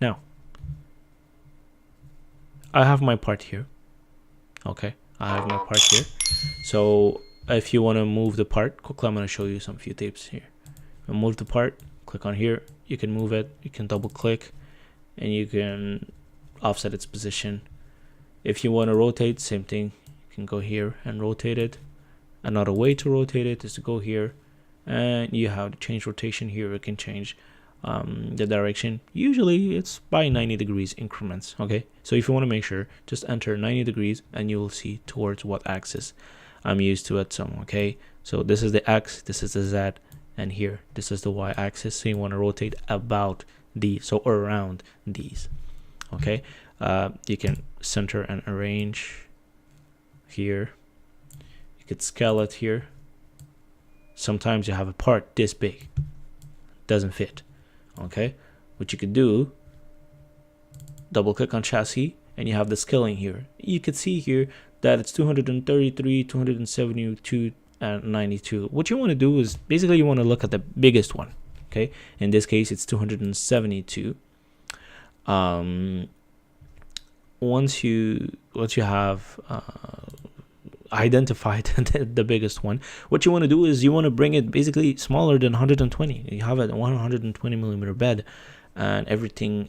Now, I have my part here. Okay, I have my part here. So if you want to move the part quickly, I'm going to show you some few tips here. Move the part, click on here, you can move it, you can double click, and you can offset its position. If you want to rotate, same thing, you can go here and rotate it. Another way to rotate it is to go here, and you have to change rotation here. You can change the direction. Usually it's by 90 degrees increments. Okay, so if you want to make sure, just enter 90 degrees and you will see towards what axis I'm used to at some. Okay, so this is the X, this is the Z, and here this is the Y axis. So you want to rotate about these, so around these. Okay, you can center and arrange here. You could scale it here. Sometimes you have a part this big, doesn't fit. Okay, what you could do, double click on chassis, and you have the scaling here. You could see here that it's 233, 272, and 92. What you want to do is basically you want to look at the biggest one. Okay, in this case it's 272. Once you have identified the biggest one, what you want to do is you want to bring it basically smaller than 120. You have a 120 millimeter bed, and anything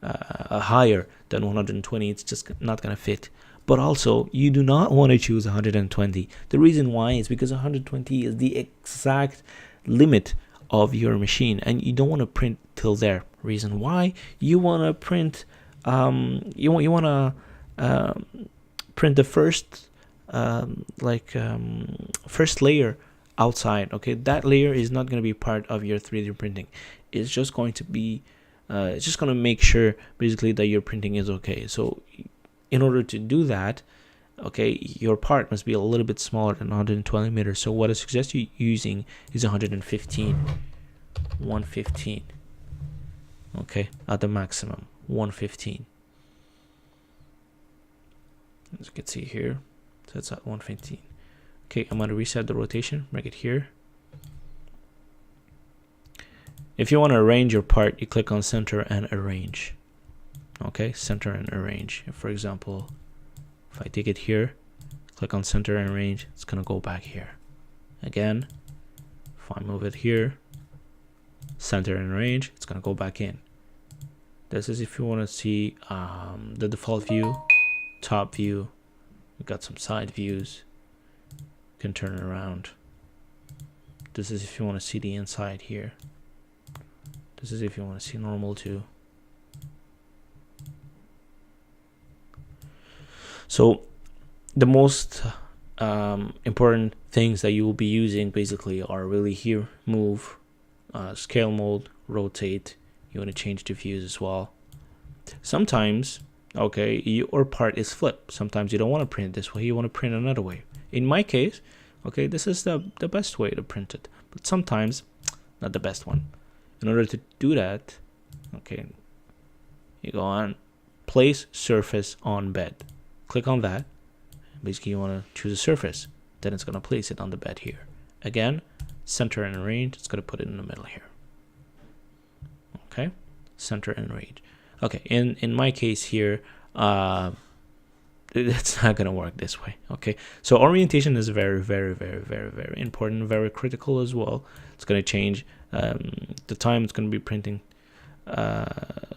higher than 120, it's just not gonna fit. But also you do not want to choose 120. The reason why is because 120 is the exact limit of your machine, and you don't want to print till there. Reason why, you want to print print the first first layer outside. Okay, that layer is not going to be part of your 3D printing. It's just going to be it's just going to make sure basically that your printing is okay. So in order to do that, okay, your part must be a little bit smaller than 120 meters. So what I suggest you using is 115. Okay, at the maximum 115. As you can see here, so it's at 115. Okay, I'm going to reset the rotation, make it here. If you want to arrange your part, you click on center and arrange. Okay, center and arrange. For example, if I take it here, click on center and arrange, it's going to go back here. Again, if I move it here, center and arrange, it's going to go back in. This is if you want to see the default view, top view. We've got some side views. You can turn it around. This is if you want to see the inside here. This is if you want to see normal too. So the most important things that you will be using basically are really here: move, scale mode, rotate. You want to change the views as well. Sometimes, okay, your part is flipped. Sometimes you don't want to print it this way, you want to print another way. In my case, okay, this is the best way to print it, but sometimes not the best one. In order to do that, okay, you go on place surface on bed, click on that. Basically you want to choose a surface, then it's going to place it on the bed here. Again, center and arrange, it's going to put it in the middle here. Okay, center and arrange. Okay, in my case here, it's not gonna work this way. Okay, so orientation is very, very, very, very, very important, very critical as well. It's gonna change the time it's gonna be printing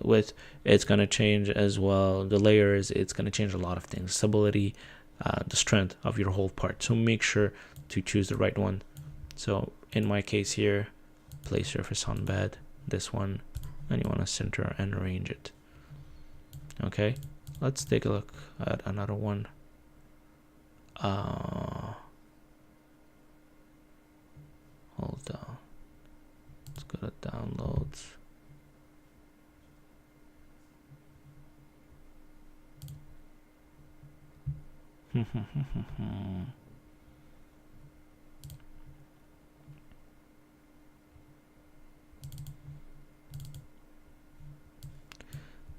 with. It's gonna change as well the layers. It's gonna change a lot of things, stability, the strength of your whole part. So make sure to choose the right one. So in my case here, place surface on bed, this one, and you want to center and arrange it. Okay, let's take a look at another one. Hold on, let's go to downloads.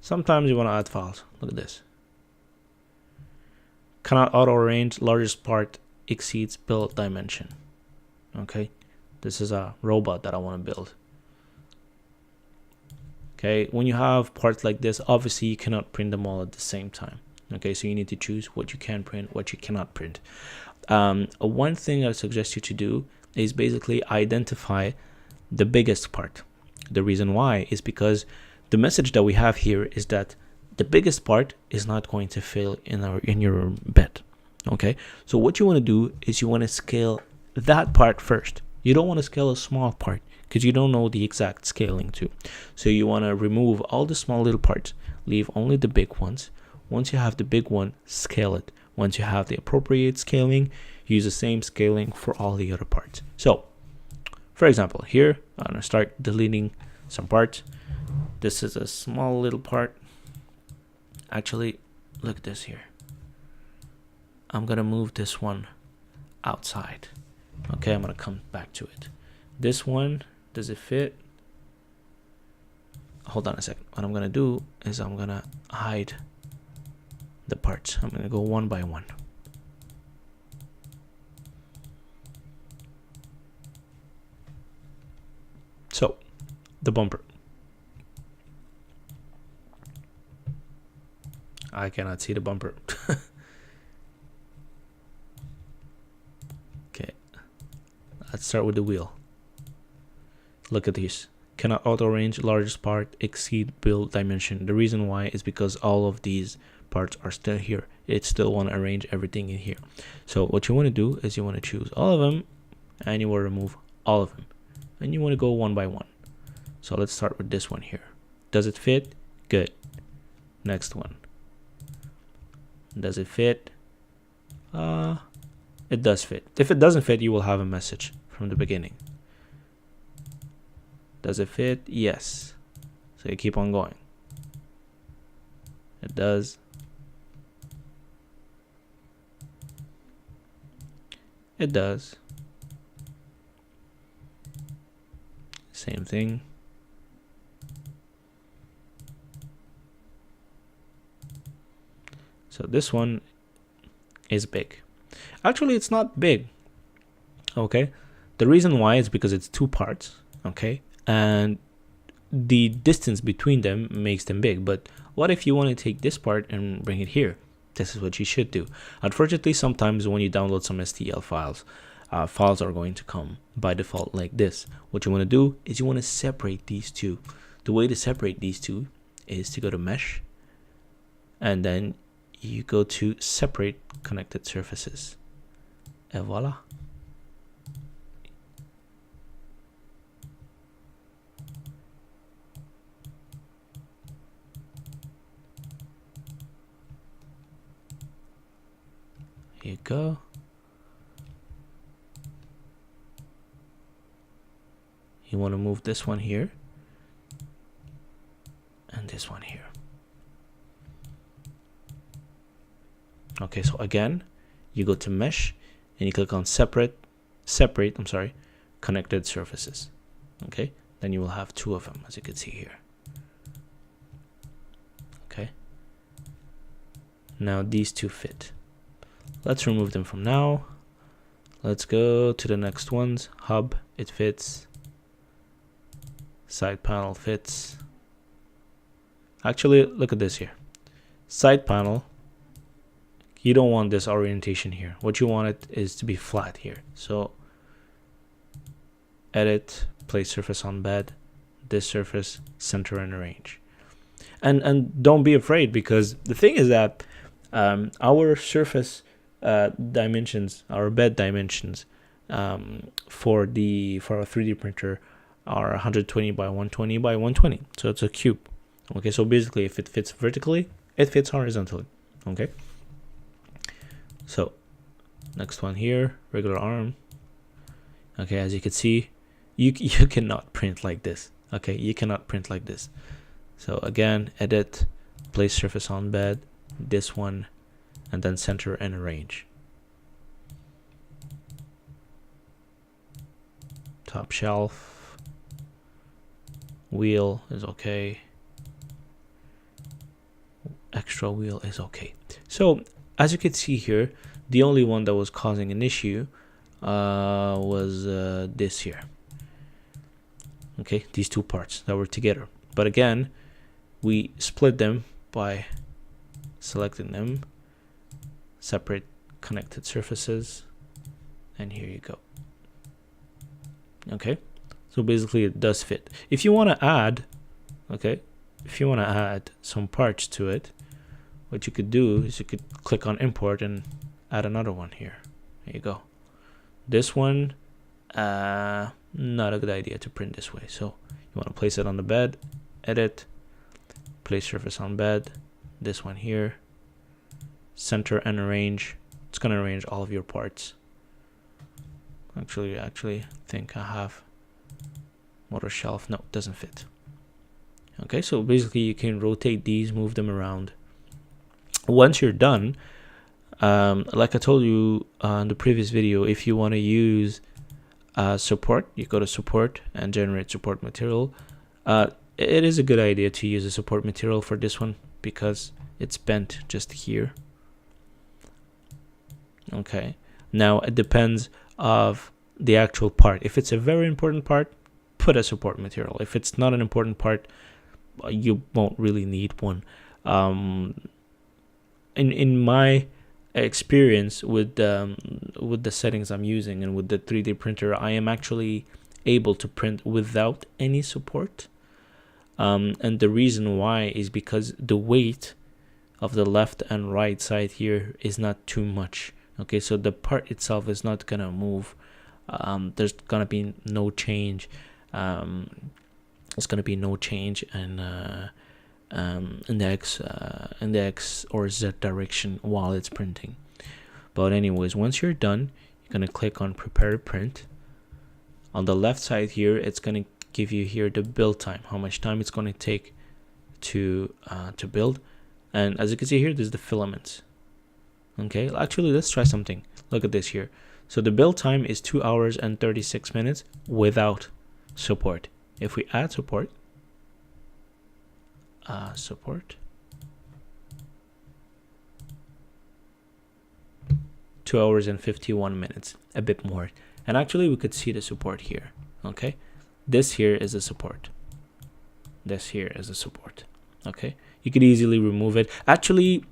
Sometimes you want to add files. Look at this. Cannot auto arrange, largest part exceeds build dimension. Okay, this is a robot that I want to build. Okay, when you have parts like this, obviously you cannot print them all at the same time. Okay, so you need to choose what you can print, what you cannot print. One thing I suggest you to do is basically identify the biggest part. The reason why is because the message that we have here is that the biggest part is not going to fill in your bed. Okay, so what you want to do is you want to scale that part first. You don't want to scale a small part because you don't know the exact scaling too. So you want to remove all the small little parts, leave only the big ones. Once you have the big one, scale it. Once you have the appropriate scaling, use the same scaling for all the other parts. So for example, here I'm gonna start deleting some parts. This is a small little part. Actually, look at this here. I'm gonna move this one outside. Okay, I'm gonna come back to it. This one, does it fit? Hold on a second. What I'm gonna do is I'm gonna hide the parts. I'm gonna go one by one. So, the bumper. I cannot see the bumper. Okay, let's start with the wheel. Look at these. Cannot auto arrange largest part exceed build dimension. The reason why is because all of these parts are still here. It still want to arrange everything in here. So what you want to do is you want to choose all of them and you want to remove all of them. And you want to go one by one. So let's start with this one here. Does it fit? Good. Next one. Does it fit? It does fit. If it doesn't fit, you will have a message from the beginning. Does it fit? Yes. So you keep on going. It does. It does. Same thing. So this one is big. Actually, it's not big. Okay. The reason why is because it's two parts. Okay. And the distance between them makes them big. But what if you want to take this part and bring it here? This is what you should do. Unfortunately, sometimes when you download some STL files, files are going to come by default like this. What you want to do is you want to separate these two. The way to separate these two is to go to mesh and then you go to separate connected surfaces. Et voila. Here you go. You want to move this one here and this one here. Okay, so again, you go to mesh and you click on separate, connected surfaces. Okay, then you will have two of them, as you can see here. Okay, now these two fit. Let's remove them from now. Let's go to the next ones. Hub, it fits. Side panel fits. Actually, look at this here. Side panel, you don't want this orientation here. What you want it is to be flat here. So edit, place surface on bed, this surface, center and arrange. And don't be afraid, because the thing is that our surface dimensions, our bed dimensions for our 3D printer are 120 by 120 by 120. So it's a cube. Okay, so basically if it fits vertically, it fits horizontally. Okay. So next one here, regular arm. Okay, as you can see, you cannot print like this. Okay, you cannot print like this. So again, edit, place surface on bed, this one, and then center and arrange. Top shelf, wheel is okay. Extra wheel is okay. So as you can see here, the only one that was causing an issue was this here. Okay, these two parts that were together. But again, we split them by selecting them, separate connected surfaces, and here you go. Okay, so basically it does fit. If you want to add, okay, if you want to add some parts to it, what you could do is you could click on import and add another one here. There you go. This one, not a good idea to print this way. So you want to place it on the bed, edit, place surface on bed, this one here, center and arrange. It's going to arrange all of your parts. Actually think I have motor shelf. No, it doesn't fit. Okay, so basically you can rotate these, move them around. Once you're done, like I told you in the previous video, if you want to use support, you go to support and generate support material. It is a good idea to use a support material for this one because it's bent just here. Okay, now it depends of the actual part. If it's a very important part, put a support material. If it's not an important part, you won't really need one. In my experience with the settings I'm using and with the 3D printer, I am actually able to print without any support. And the reason why is because the weight of the left and right side here is not too much. Okay, so the part itself is not gonna move. There's gonna be no change. There's gonna be no change in the X or Z direction while it's printing. But anyways, once you're done, you're gonna click on prepare to print. On the left side here, it's gonna give you here the build time, how much time it's gonna take to build. And as you can see here, there's the filaments. Okay, actually let's try something. Look at this here. So the build time is 2 hours and 36 minutes without support. If we add support, 2 hours and 51 minutes, a bit more. And actually we could see the support here. Okay, this here is a support, this here is a support. Okay, you could easily remove it. Actually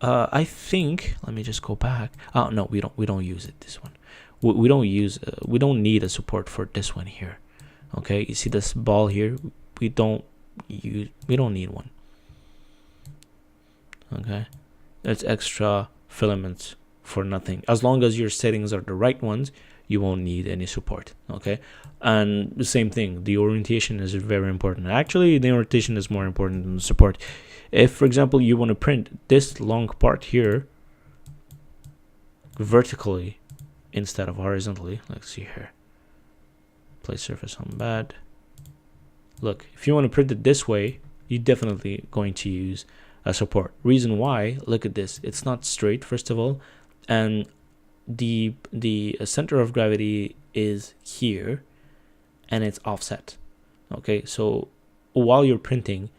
I think, let me just go back. Oh no, we don't use it, this one. We don't need a support for this one here. Okay, you see this ball here, we don't need one. Okay, that's extra filaments for nothing. As long as your settings are the right ones, you won't need any support. Okay, and the same thing, the orientation is very important. Actually, the orientation is more important than the support. If, for example, you want to print this long part here vertically instead of horizontally, let's see here, place surface on bed. Look, if you want to print it this way, you're definitely going to use a support. Reason why, look at this, it's not straight, first of all, and the center of gravity is here and it's offset. Okay, so while you're printing,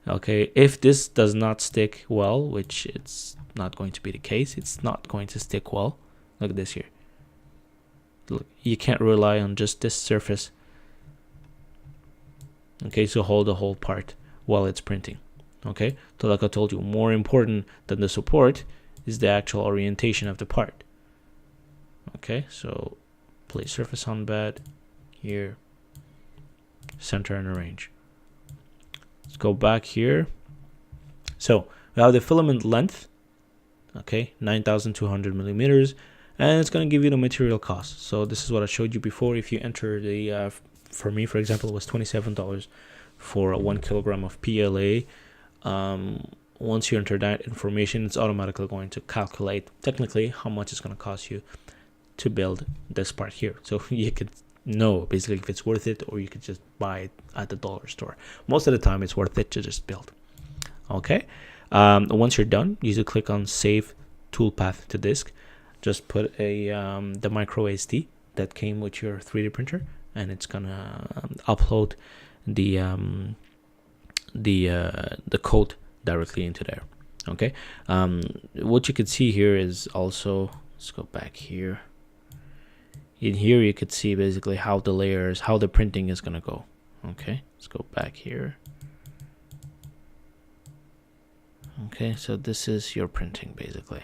okay, if this does not stick well, which it's not going to be the case, it's not going to stick well. Look at this here. Look, you can't rely on just this surface. Okay, so hold the whole part while it's printing. Okay, so like I told you, more important than the support is the actual orientation of the part. Okay, so place surface on bed here, center and arrange. Let's go back here. So we have the filament length, okay, 9,200 millimeters, and it's going to give you the material cost. So this is what I showed you before. If you enter the for me, for example, it was $27 for 1 kilogram of PLA. Once you enter that information, it's automatically going to calculate technically how much it's going to cost you to build this part here. So you could know basically if it's worth it, or you could just buy it at the dollar store. Most of the time it's worth it to just build. Okay, once you're done, you just click on save toolpath to disk. Just put a the micro SD that came with your 3D printer, and it's gonna upload the code directly into there. Okay, what you can see here is also, let's go back here. In here you could see basically how the layers, how the printing is gonna go. Okay, let's go back here. Okay, so this is your printing basically.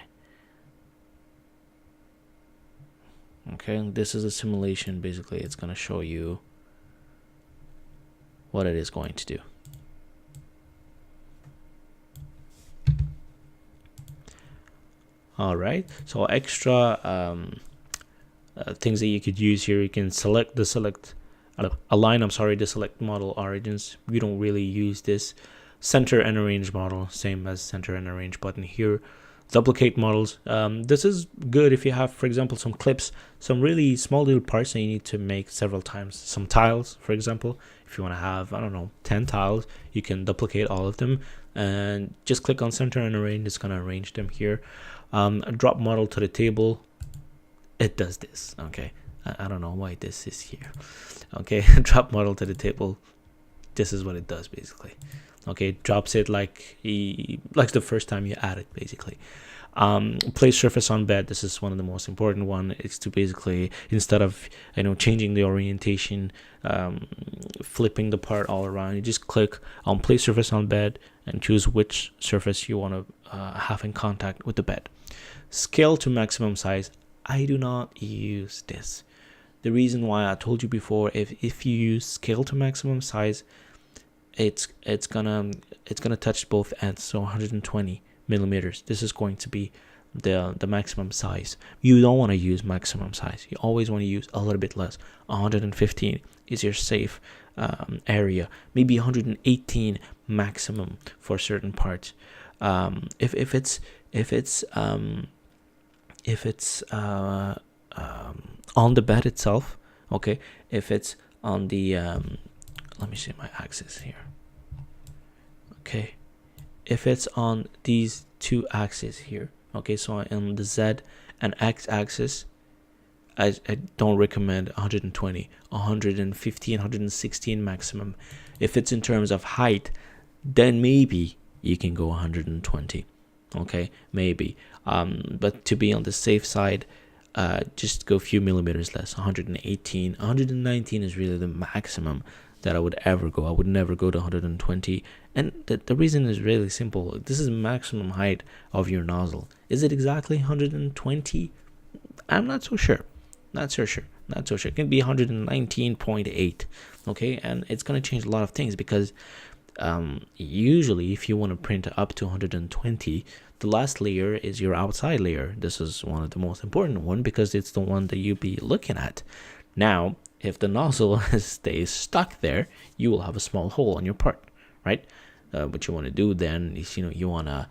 Okay, and this is a simulation. Basically, it's going to show you what it is going to do. All right, so extra things that you could use here. You can select the select model origins. We don't really use this. Center and arrange model, same as center and arrange button here. Duplicate models. This is good if you have, for example, some clips, some really small little parts that you need to make several times. Some tiles, for example, if you want to have, I don't know, 10 tiles, you can duplicate all of them and just click on center and arrange. It's going to arrange them here. A drop model to the table, it does this. Okay, I don't know why this is here. Okay, drop model to the table, this is what it does basically. Okay, it drops it like the first time you add it basically. Place surface on bed, this is one of the most important one. It's to basically, instead of changing the orientation, flipping the part all around, you just click on place surface on bed and choose which surface you want to have in contact with the bed. Scale to maximum size, I do not use this. The reason why I told you before, if you use scale to maximum size, it's gonna touch both ends, so 120 millimeters. This is going to be the maximum size. You don't want to use maximum size. You always want to use a little bit less. 115 is your safe area. Maybe 118 maximum for certain parts. If it's on the bed itself, okay. If it's on the let me see my axis here. Okay, if it's on these two axes here, okay, so on the Z and X axis, I don't recommend 120, 115, 116 maximum. If it's in terms of height, then maybe you can go 120. Okay, maybe. But to be on the safe side, just go a few millimeters less. 118, 119 is really the maximum that I would ever go. I would never go to 120. And the reason is really simple. This is maximum height of your nozzle. Is it exactly 120? I'm not so sure. Not so sure. It can be 119.8. Okay, and it's gonna change a lot of things because usually if you want to print up to 120, the last layer is your outside layer. This is one of the most important one because it's the one that you'll be looking at. Now, if the nozzle stays stuck there, you will have a small hole on your part, right? What you want to do then is, you want to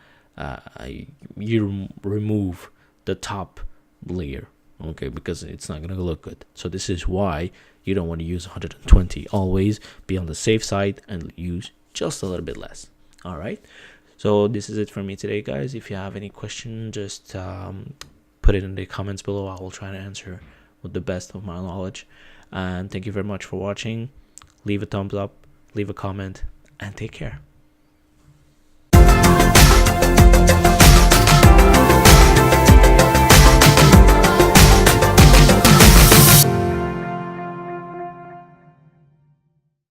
remove the top layer, okay, because it's not going to look good. So this is why you don't want to use 120. Always be on the safe side and use just a little bit less. All right. So this is it for me today, guys. If you have any question, just put it in the comments below. I will try to answer with the best of my knowledge. And thank you very much for watching. Leave a thumbs up, leave a comment, and take care.